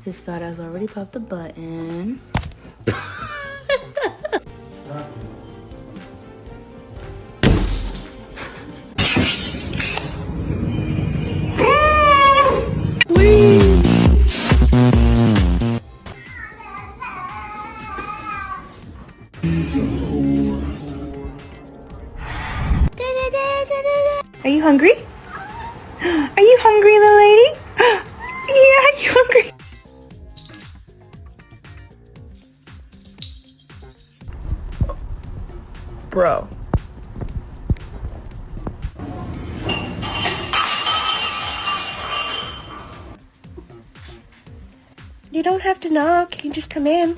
His fat ass already popped the button. Are you hungry? Are you hungry, little lady? Yeah, are you hungry? Bro. You don't have to knock, you can just come in.